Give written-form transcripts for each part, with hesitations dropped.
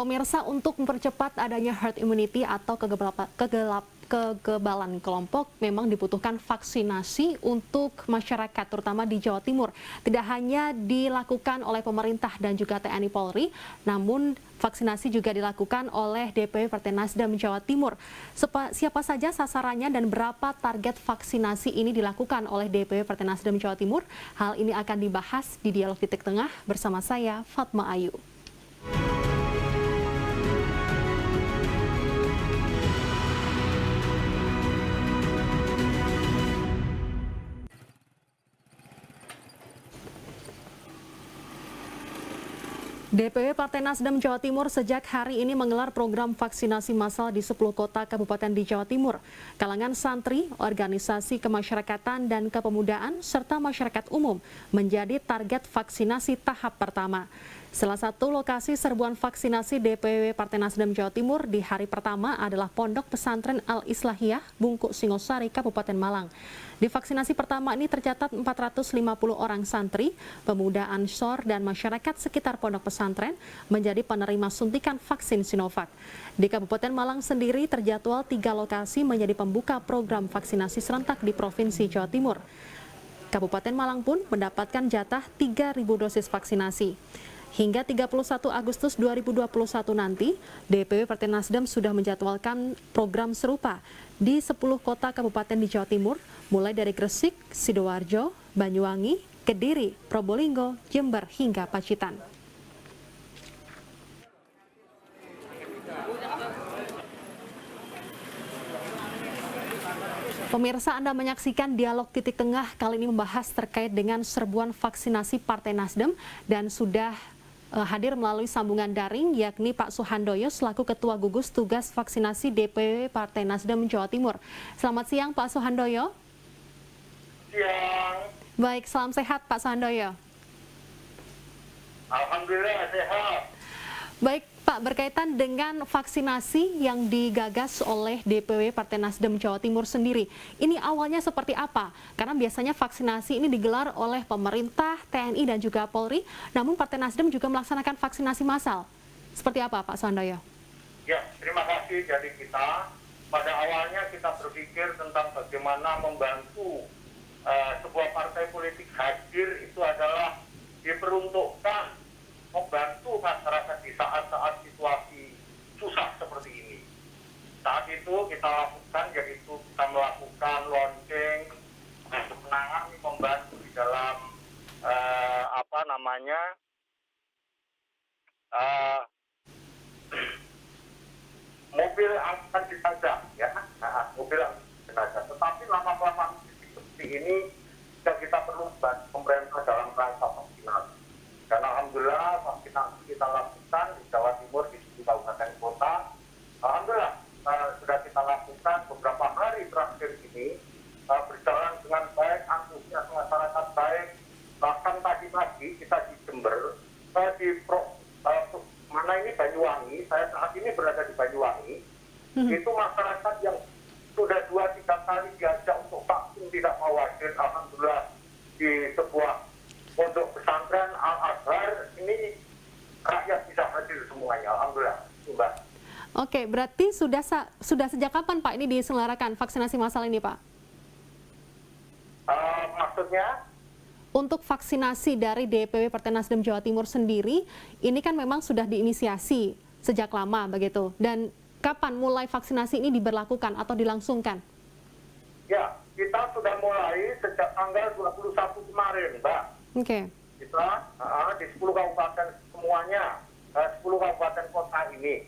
Pemirsa, untuk mempercepat adanya herd immunity atau kekebalan kelompok memang dibutuhkan vaksinasi untuk masyarakat, terutama di Jawa Timur. Tidak hanya dilakukan oleh pemerintah dan juga TNI Polri, namun vaksinasi juga dilakukan oleh DPW Partai Nasdem Jawa Timur. Siapa saja sasarannya dan berapa target vaksinasi ini dilakukan oleh DPW Partai Nasdem Jawa Timur? Hal ini akan dibahas di Dialog Titik Tengah bersama saya, Fatma Ayu. DPW Partai Nasdem Jawa Timur sejak hari ini menggelar program vaksinasi massal di 10 kota kabupaten di Jawa Timur. Kalangan santri, organisasi kemasyarakatan dan kepemudaan, serta masyarakat umum menjadi target vaksinasi tahap pertama. Salah satu lokasi serbuan vaksinasi DPW Partai Nasdem Jawa Timur di hari pertama adalah Pondok Pesantren Al-Islahiyah, Bungkuk Singosari, Kabupaten Malang. Di vaksinasi pertama ini tercatat 450 orang santri, pemuda Ansor, dan masyarakat sekitar pondok pesantren menjadi penerima suntikan vaksin Sinovac. Di Kabupaten Malang sendiri terjadwal 3 lokasi menjadi pembuka program vaksinasi serentak di Provinsi Jawa Timur. Kabupaten Malang pun mendapatkan jatah 3.000 dosis vaksinasi. Hingga 31 Agustus 2021 nanti, DPW Partai Nasdem sudah menjadwalkan program serupa di 10 kota kabupaten di Jawa Timur, mulai dari Gresik, Sidoarjo, Banyuwangi, Kediri, Probolinggo, Jember, hingga Pacitan. Pemirsa, Anda menyaksikan Dialog Titik Tengah kali ini membahas terkait dengan serbuan vaksinasi Partai Nasdem dan sudah hadir melalui sambungan daring yakni Pak Suhandoyo selaku Ketua Gugus Tugas Vaksinasi DPW Partai Nasdem Jawa Timur. Selamat siang Pak Suhandoyo. Siang. Baik, salam sehat Pak Suhandoyo. Alhamdulillah sehat. Baik Pak, berkaitan dengan vaksinasi yang digagas oleh DPW Partai Nasdem Jawa Timur sendiri, ini awalnya seperti apa? Karena biasanya vaksinasi ini digelar oleh pemerintah, TNI, dan juga Polri, namun Partai Nasdem juga melaksanakan vaksinasi massal. Seperti apa Pak Suhandoyo? Ya, terima kasih. Jadi kita, pada awalnya kita berpikir tentang bagaimana membantu sebuah partai politik hadir itu adalah diperuntukkan membantu masyarakat di saat-saat situasi susah seperti ini. Saat itu kita lakukan, yaitu kita melakukan launching, menangani, membantu di dalam mobil angkutan jenazah, ya, mobil angkutan jenazah. Tetapi lama-kelamaan seperti ini kita perlu bantu pemerintah dalam rangka vaksinasi. Dan alhamdulillah vaksinasi kita lakukan di Jawa Timur di 7 kabupaten kota. Alhamdulillah sudah kita lakukan beberapa hari terakhir ini berjalan dengan baik, antusias masyarakat baik. Bahkan tadi pagi kita di Jember, Banyuwangi, saya saat ini berada di Banyuwangi, itu masyarakat yang sudah 2-3 kali diajak untuk vaksin tidak mau hadir. Alhamdulillah di sebuah pondok pesantren Al-Azhar ini rakyat bisa hadir semuanya, alhamdulillah, Mbak. Oke, berarti sudah sejak kapan Pak ini diselenggarakan vaksinasi massal ini Pak? Maksudnya? Untuk vaksinasi dari DPW Partai Nasdem Jawa Timur sendiri, ini kan memang sudah diinisiasi sejak lama begitu. Dan kapan mulai vaksinasi ini diberlakukan atau dilangsungkan? Ya, kita sudah mulai sejak tanggal 21 kemarin, Mbak. Oke. Kita di 10 kabupaten semuanya, 10 kabupaten kota ini.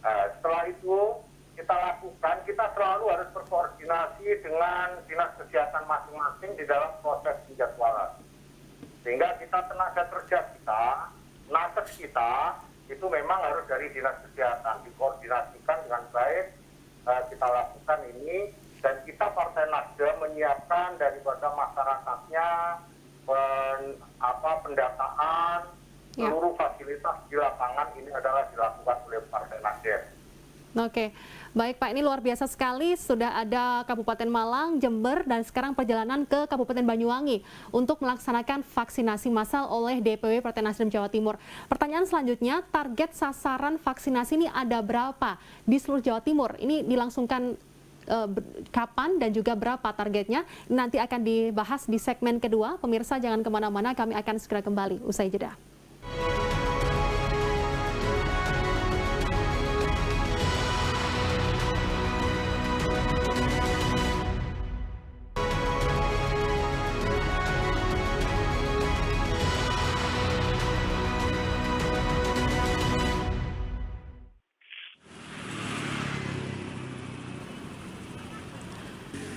Setelah itu kita lakukan, kita selalu harus berkoordinasi dengan dinas kesehatan masing-masing di dalam proses penjadwalan. Sehingga kita tenaga kerja kita, nakes kita, itu memang harus dari dinas kesehatan, dikoordinasikan dengan baik, kita lakukan ini, dan kita Partai Nasdem menyiapkan daripada masyarakatnya, pendataan, seluruh fasilitas di lapangan ini adalah dilakukan oleh Partai Nasdem. Oke, baik Pak, ini luar biasa sekali. Sudah ada Kabupaten Malang, Jember, dan sekarang perjalanan ke Kabupaten Banyuwangi untuk melaksanakan vaksinasi massal oleh DPW Partai Nasdem Jawa Timur. Pertanyaan selanjutnya, target sasaran vaksinasi ini ada berapa di seluruh Jawa Timur? Ini dilangsungkan kapan dan juga berapa targetnya? Nanti akan dibahas di segmen kedua. Pemirsa jangan kemana-mana, kami akan segera kembali usai jeda.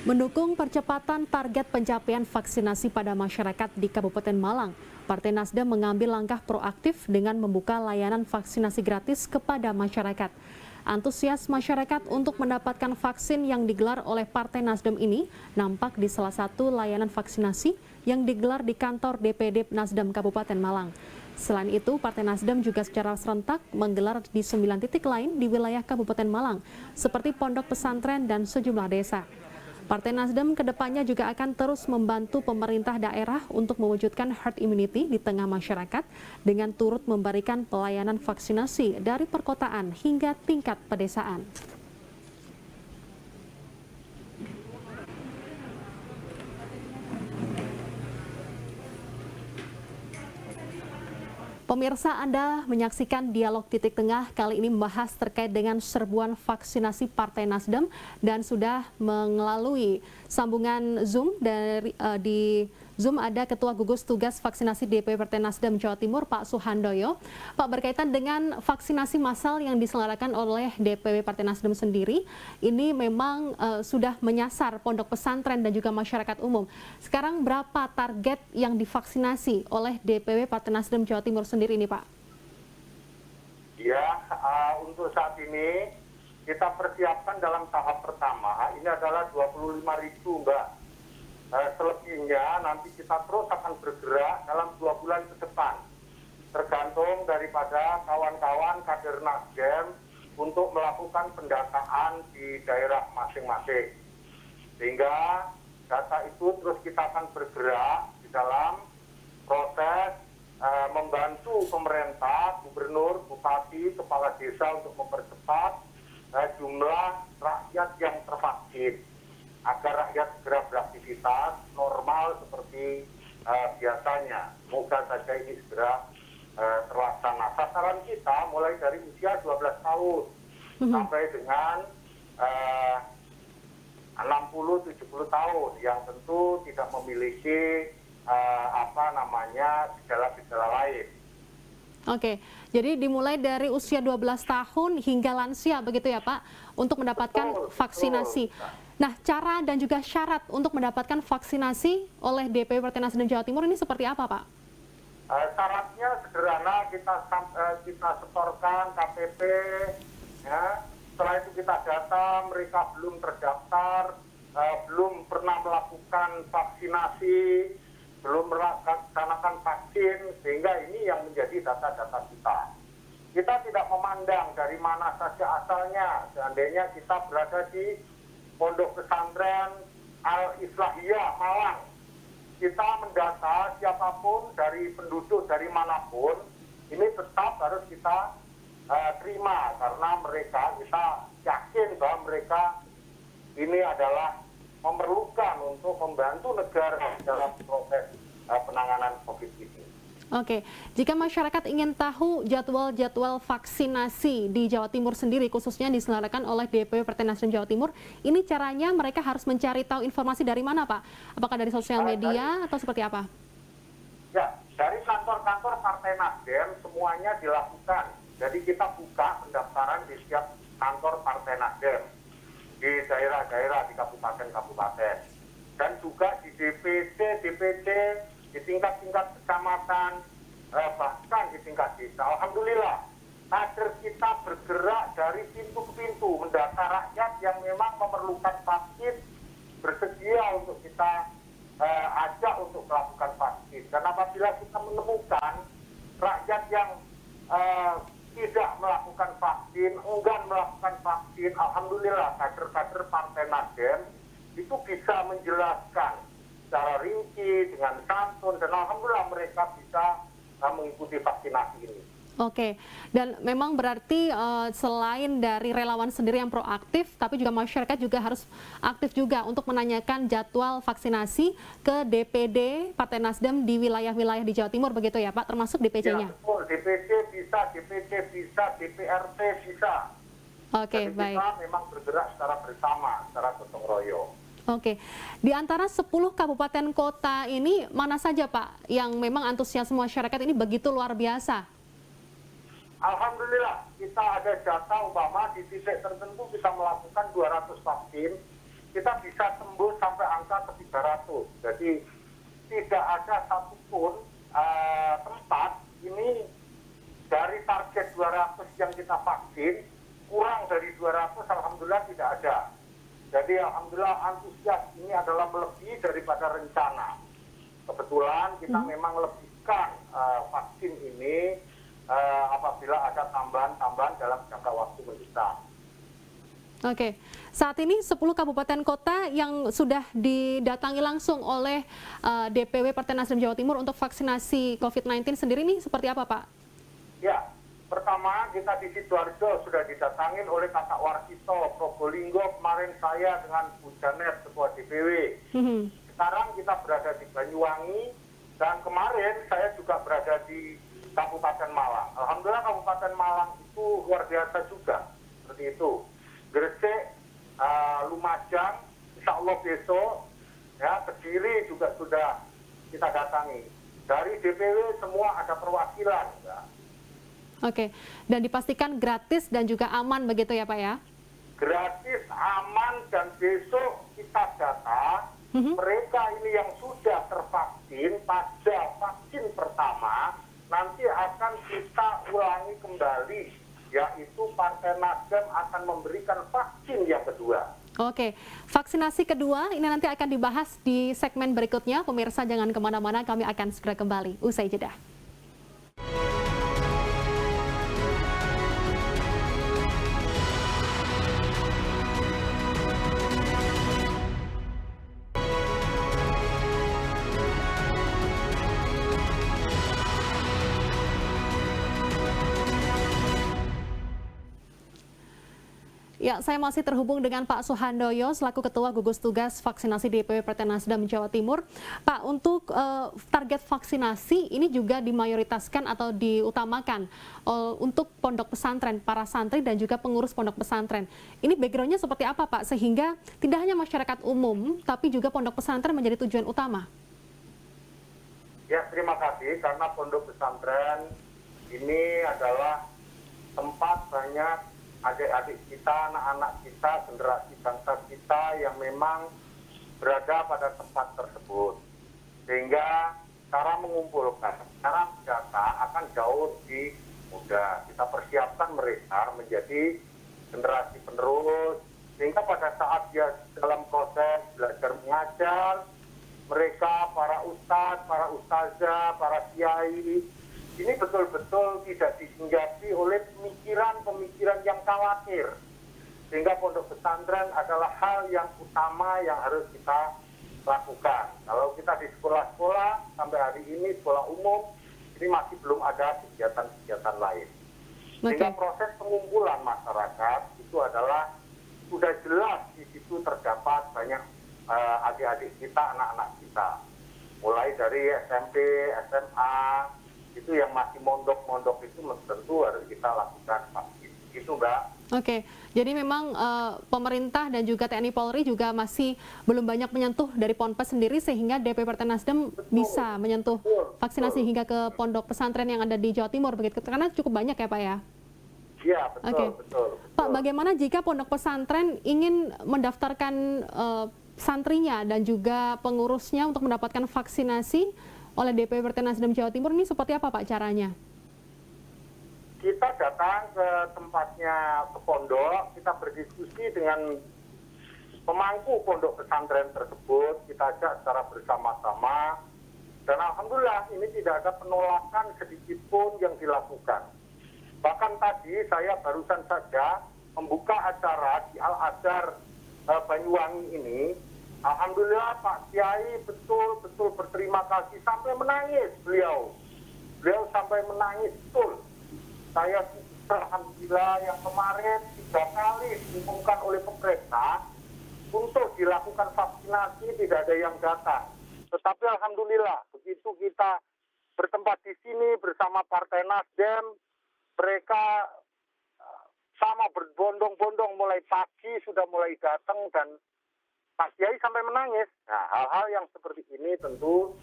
Mendukung percepatan target pencapaian vaksinasi pada masyarakat di Kabupaten Malang, Partai Nasdem mengambil langkah proaktif dengan membuka layanan vaksinasi gratis kepada masyarakat. Antusias masyarakat untuk mendapatkan vaksin yang digelar oleh Partai Nasdem ini nampak di salah satu layanan vaksinasi yang digelar di kantor DPD Nasdem Kabupaten Malang. Selain itu, Partai Nasdem juga secara serentak menggelar di 9 titik lain di wilayah Kabupaten Malang, seperti pondok pesantren dan sejumlah desa. Partai Nasdem kedepannya juga akan terus membantu pemerintah daerah untuk mewujudkan herd immunity di tengah masyarakat dengan turut memberikan pelayanan vaksinasi dari perkotaan hingga tingkat pedesaan. Pemirsa, Anda menyaksikan Dialog Titik Tengah kali ini membahas terkait dengan serbuan vaksinasi Partai Nasdem dan sudah melalui sambungan Zoom di Zoom ada Ketua Gugus Tugas Vaksinasi DPW Partai Nasdem Jawa Timur, Pak Suhandoyo. Pak, berkaitan dengan vaksinasi massal yang diselenggarakan oleh DPW Partai Nasdem sendiri, ini memang sudah menyasar pondok pesantren dan juga masyarakat umum. Sekarang berapa target yang divaksinasi oleh DPW Partai Nasdem Jawa Timur sendiri ini, Pak? Ya, untuk saat ini kita persiapkan dalam tahap pertama, ini adalah 25.000, Mbak. Selebihnya nanti kita terus akan bergerak dalam 2 bulan ke depan, tergantung daripada kawan-kawan kader Nasdem untuk melakukan pendataan di daerah masing-masing. Sehingga data itu terus kita akan bergerak di dalam proses membantu pemerintah, gubernur, bupati, kepala desa untuk mempercepat jumlah rakyat yang tervaksin, agar rakyat segera beraktivitas normal seperti biasanya. Semoga saja ini segera terlaksana. Sasaran kita mulai dari usia 12 tahun sampai dengan 60-70 tahun yang tentu tidak memiliki gejala-gejala lain. Oke, jadi dimulai dari usia 12 tahun hingga lansia begitu ya Pak, untuk mendapatkan vaksinasi. Nah, cara dan juga syarat untuk mendapatkan vaksinasi oleh DPW Partai Nasdem Jawa Timur ini seperti apa, Pak? Syaratnya sederhana, kita setorkan KTP, ya. Setelah itu kita data mereka belum terdaftar, belum pernah melakukan vaksinasi, belum melaksanakan vaksin, sehingga ini yang menjadi data-data kita. Kita tidak memandang dari mana saja asalnya, seandainya kita berada di Pondok Pesantren Al-Islahiyah Malang, kita mendata siapapun dari penduduk dari manapun, ini tetap harus kita terima, karena mereka, kita yakin bahwa mereka ini adalah memerlukan untuk membantu negara dalam proses penanganan COVID ini. Oke, jika masyarakat ingin tahu jadwal-jadwal vaksinasi di Jawa Timur sendiri, khususnya diselenggarakan oleh DPW Partai Nasdem Jawa Timur, ini caranya mereka harus mencari tahu informasi dari mana, Pak? Apakah dari sosial media atau seperti apa? Ya, dari kantor-kantor Partai Nasdem semuanya dilakukan. Jadi kita buka pendaftaran di setiap kantor Partai Nasdem di daerah-daerah, di kabupaten-kabupaten, dan juga di DPD, DPD, di tingkat-tingkat kecamatan, bahkan di tingkat desa. Alhamdulillah, kader kita bergerak dari pintu ke pintu, mendata rakyat yang memang memerlukan vaksin, bersedia untuk kita ajak untuk melakukan vaksin. Dan apabila kita menemukan rakyat yang tidak melakukan vaksin, vaksin, enggan melakukan vaksin, alhamdulillah kader-kader Partai Nasdem itu bisa menjelaskan secara rinci dengan santun dan alhamdulillah mereka bisa mengikuti vaksinasi ini. Oke, dan memang berarti selain dari relawan sendiri yang proaktif, tapi juga masyarakat juga harus aktif juga untuk menanyakan jadwal vaksinasi ke DPD Partai Nasdem di wilayah-wilayah di Jawa Timur, begitu ya Pak, termasuk DPC-nya? Ya, betul. DPC bisa, DPC bisa, DPRT bisa. Oke, jadi baik. kita memang bergerak secara bersama, secara gotong royong. Oke, di antara 10 kabupaten kota ini, mana saja Pak yang memang antusiasme masyarakat ini begitu luar biasa? Alhamdulillah, kita ada data umpama di titik tertentu kita melakukan 200 vaksin, kita bisa tembus sampai angka ke 300. Jadi tidak ada satupun tempat ini dari target 200 yang kita vaksin, kurang dari 200 alhamdulillah tidak ada. Jadi alhamdulillah antusias ini adalah melebihi daripada rencana. Kebetulan kita memang lebihkan vaksin ini apabila ada tambahan-tambahan dalam jangka waktu mendesak. Oke, saat ini 10 kabupaten kota yang sudah didatangi langsung oleh DPW Partai Nasdem Jawa Timur untuk vaksinasi COVID-19 sendiri nih seperti apa Pak? Ya, pertama kita di Sidoarjo sudah didatangin oleh Kakak Warsito, Probolinggo kemarin saya dengan Bu Janet, Ketua DPW. Sekarang kita berada di Banyuwangi dan kemarin saya juga berada di Kabupaten Malang. Alhamdulillah Kabupaten Malang itu luar biasa juga, seperti itu. Gresik, Lumajang, insya Allah besok, ya Kediri juga sudah kita datangi. Dari DPW semua ada perwakilan. Ya. Oke, dan dipastikan gratis dan juga aman begitu ya Pak ya? Gratis, aman, dan besok kita data mereka ini yang sudah tervaksin pada vaksin pertama, nanti akan kita ulangi kembali, yaitu Partai Nasdem akan memberikan vaksin yang kedua. Oke, vaksinasi kedua ini nanti akan dibahas di segmen berikutnya. Pemirsa jangan kemana-mana, kami akan segera kembali. Usai jeda. Ya, saya masih terhubung dengan Pak Suhandoyo selaku Ketua Gugus Tugas Vaksinasi DPW Partai Nasdem Jawa Timur. Pak, untuk target vaksinasi ini juga dimayoritaskan atau diutamakan untuk pondok pesantren, para santri dan juga pengurus pondok pesantren. Ini backgroundnya seperti apa Pak? Sehingga tidak hanya masyarakat umum, tapi juga pondok pesantren menjadi tujuan utama. Ya, terima kasih karena pondok pesantren ini adalah tempat banyak adik-adik kita, anak-anak kita, generasi bangsa kita yang memang berada pada tempat tersebut. Sehingga cara mengumpulkan, cara mendata akan jauh lebih mudah. Kita persiapkan mereka menjadi generasi penerus, sehingga pada saat dia dalam proses belajar mengajar, mereka para ustadz, para ustazah, para kiai, ini betul-betul tidak dihinggapi oleh pemikiran-pemikiran yang khawatir. Sehingga pondok pesantren adalah hal yang utama yang harus kita lakukan. Kalau kita di sekolah-sekolah, sampai hari ini sekolah umum, ini masih belum ada kegiatan-kegiatan lain. Sehingga proses pengumpulan masyarakat itu adalah sudah jelas di situ terdapat banyak adik-adik kita, anak-anak kita. Mulai dari SMP, SMA, itu yang masih mondok-mondok itu tentu harus kita lakukan vaksin. Itu Mbak. Oke, jadi memang pemerintah dan juga TNI Polri juga masih belum banyak menyentuh dari Ponpes sendiri sehingga DPW Partai Nasdem bisa menyentuh vaksinasi hingga ke pondok pesantren yang ada di Jawa Timur begitu. Karena cukup banyak ya Pak ya? Iya, betul. Pak, bagaimana jika pondok pesantren ingin mendaftarkan santrinya dan juga pengurusnya untuk mendapatkan vaksinasi oleh DPW Partai Nasdem Jawa Timur, ini seperti apa Pak caranya? Kita datang ke tempatnya, ke pondok, kita berdiskusi dengan pemangku pondok pesantren tersebut, kita ajak secara bersama-sama, dan alhamdulillah ini tidak ada penolakan sedikit pun yang dilakukan. Bahkan tadi saya barusan saja membuka acara di Al-Azhar Banyuwangi ini. Alhamdulillah Pak Kiai betul-betul berterima kasih sampai menangis beliau. Beliau sampai menangis betul. Saya alhamdulillah yang kemarin 3 kali diumumkan oleh pemerintah untuk dilakukan vaksinasi tidak ada yang datang. Tetapi alhamdulillah begitu kita bertempat di sini bersama Partai Nasdem, mereka sama berbondong-bondong mulai pagi sudah mulai datang dan Pak Kiai sampai menangis. Nah, hal-hal yang seperti ini tentu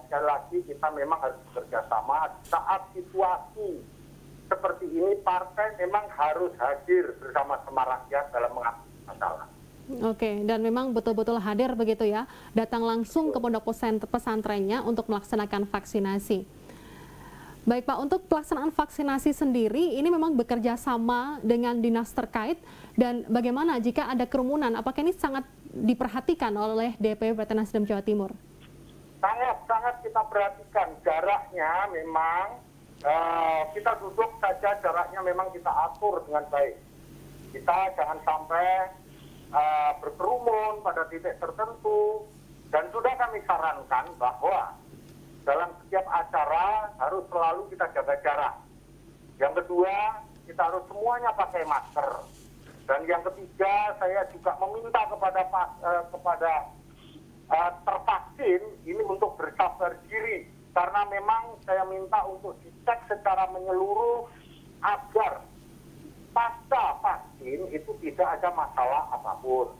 sekali lagi kita memang harus bekerja sama. Saat situasi seperti ini, partai memang harus hadir bersama-sama rakyat dalam mengatasi masalah. Oke, dan memang betul-betul hadir begitu ya, datang langsung ke pondok pesantrennya untuk melaksanakan vaksinasi. Baik Pak, untuk pelaksanaan vaksinasi sendiri ini memang bekerja sama dengan dinas terkait, dan bagaimana jika ada kerumunan, apakah ini sangat diperhatikan oleh DPW Partai Nasdem Jawa Timur? Sangat kita perhatikan jaraknya memang kita duduk saja jaraknya memang kita atur dengan baik. Kita jangan sampai berkerumun pada titik tertentu dan sudah kami sarankan bahwa dalam setiap acara harus selalu kita jaga jarak. Yang kedua, kita harus semuanya pakai masker. Dan yang ketiga, saya juga meminta kepada tervaksin ini untuk bersabar diri. Karena memang saya minta untuk dicek secara menyeluruh agar pasca vaksin itu tidak ada masalah apapun.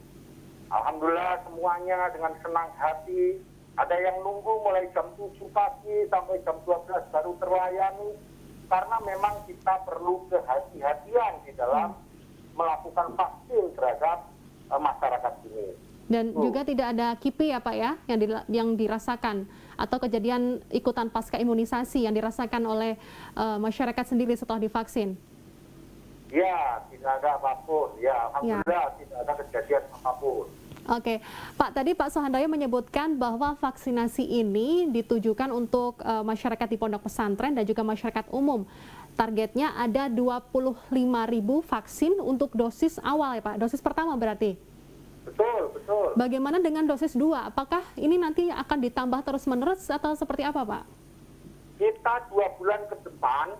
Alhamdulillah semuanya dengan senang hati. Ada yang nunggu mulai jam 7 pagi sampai jam 12 baru terlayani. Karena memang kita perlu kehati-hatian di dalam melakukan vaksin terhadap masyarakat ini. Dan juga tidak ada KIPI ya Pak ya, yang dirasakan, atau kejadian ikutan pasca imunisasi yang dirasakan oleh masyarakat sendiri setelah divaksin? Ya, tidak ada apapun. Ya, alhamdulillah tidak ada kejadian apapun. Oke, Pak, tadi Pak Suhandoyo menyebutkan bahwa vaksinasi ini ditujukan untuk masyarakat di pondok pesantren dan juga masyarakat umum. Targetnya ada 25.000 vaksin untuk dosis awal ya Pak, dosis pertama berarti? Betul. Bagaimana dengan dosis 2? Apakah ini nanti akan ditambah terus-menerus atau seperti apa Pak? Kita 2 bulan ke depan,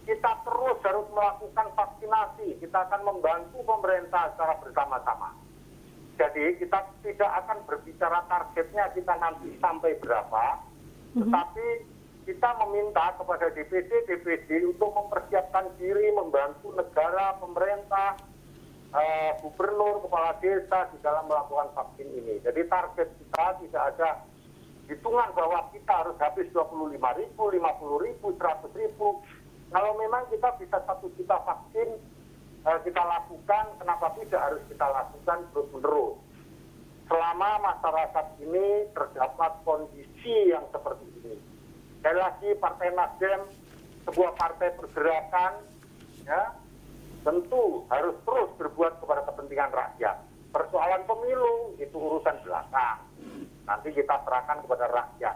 kita terus harus melakukan vaksinasi. Kita akan membantu pemerintah secara bersama-sama. Jadi kita tidak akan berbicara targetnya kita nanti sampai berapa, tetapi kita meminta kepada DPD untuk mempersiapkan diri, membantu negara, pemerintah, gubernur, kepala desa di dalam melakukan vaksin ini. Jadi target kita tidak ada hitungan bahwa kita harus habis 25.000, 50.000, 100.000. Kalau memang kita bisa 1 juta vaksin, kita lakukan, kenapa tidak harus kita lakukan terus-menerus. Selama masyarakat ini terdapat kondisi yang seperti ini. Sekali lagi Partai Nasdem, sebuah partai pergerakan, ya, tentu harus terus berbuat kepada kepentingan rakyat. Persoalan pemilu itu urusan belakang. Nanti kita serahkan kepada rakyat.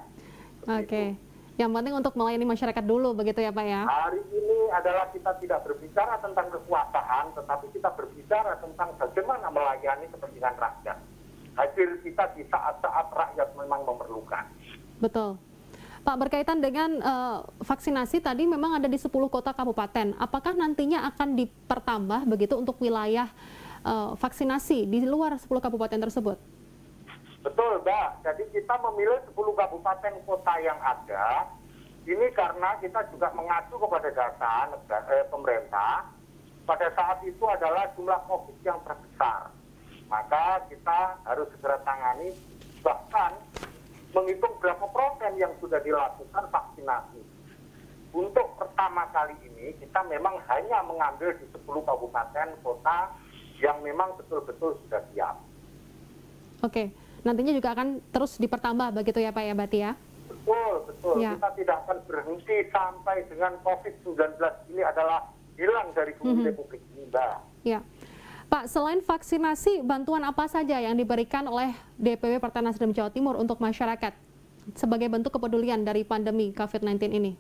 Oke. Yang penting untuk melayani masyarakat dulu, begitu ya Pak ya? Hari ini adalah kita tidak berbicara tentang kekuasaan, tetapi kita berbicara tentang bagaimana melayani kepentingan rakyat. Hadir kita di saat-saat rakyat memang memerlukan. Betul. Pak, berkaitan dengan vaksinasi tadi memang ada di 10 kota kabupaten. Apakah nantinya akan dipertambah begitu untuk wilayah vaksinasi di luar 10 kabupaten tersebut? Betul, Mbak. Jadi kita memilih 10 kabupaten kota yang ada. Ini karena kita juga mengacu kepada data pemerintah. Pada saat itu adalah jumlah COVID yang terbesar. Maka kita harus segera tangani, bahkan menghitung berapa persen yang sudah dilakukan vaksinasi. Untuk pertama kali ini, kita memang hanya mengambil di 10 kabupaten kota yang memang betul-betul sudah siap. Oke. Nantinya juga akan terus dipertambah begitu ya Pak ya, berarti ya? Betul. Ya. Kita tidak akan berhenti sampai dengan COVID-19 ini adalah hilang dari bumi Republik ini, Mbak. Ya. Pak, selain vaksinasi, bantuan apa saja yang diberikan oleh DPW Partai Nasdem Jawa Timur untuk masyarakat sebagai bentuk kepedulian dari pandemi COVID-19 ini?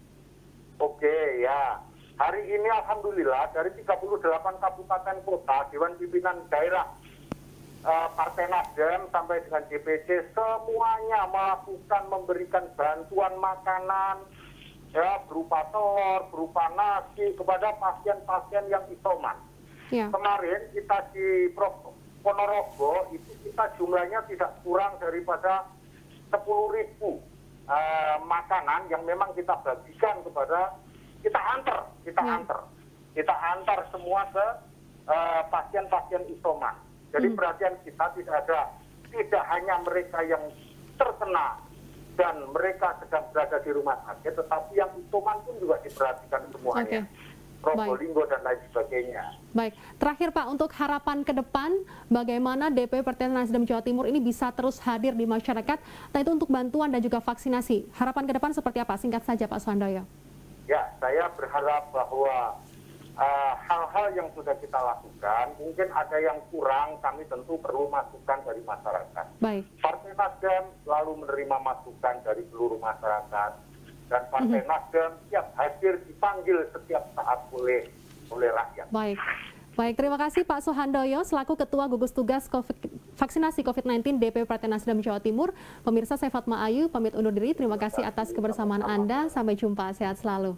Oke, ya. hari ini alhamdulillah dari 38 kabupaten kota, Dewan Pimpinan Daerah Partai Nasdem sampai dengan DPC semuanya melakukan memberikan bantuan makanan ya berupa telur, berupa nasi kepada pasien-pasien yang isoman. Ya. Kemarin kita di Ponorogo itu kita jumlahnya tidak kurang daripada 10.000 makanan yang memang kita bagikan kepada kita antar semua ke pasien-pasien isoman. Jadi perhatian kita tidak hanya mereka yang terkena dan mereka sedang berada di rumah sakit, tetapi yang isoman pun juga diperhatikan semuanya. Probolinggo dan lain sebagainya. Baik, terakhir Pak, untuk harapan ke depan, bagaimana DPW Partai Nasdem Jawa Timur ini bisa terus hadir di masyarakat, nah itu untuk bantuan dan juga vaksinasi. Harapan ke depan seperti apa? Singkat saja Pak Suhandoyo. Ya, saya berharap bahwa hal-hal yang sudah kita lakukan, mungkin ada yang kurang, kami tentu perlu masukan dari masyarakat. Baik. Partai Nasdem selalu menerima masukan dari seluruh masyarakat, dan Partai Nasdem siap hadir dipanggil setiap saat oleh rakyat. Baik. Baik, terima kasih Pak Suhandoyo selaku Ketua Gugus Tugas Vaksinasi COVID-19 DPW Partai Nasdem Jawa Timur. Pemirsa, saya Fatma Ayu, pamit undur diri. Terima kasih atas kebersamaan Anda. Sampai jumpa, sehat selalu.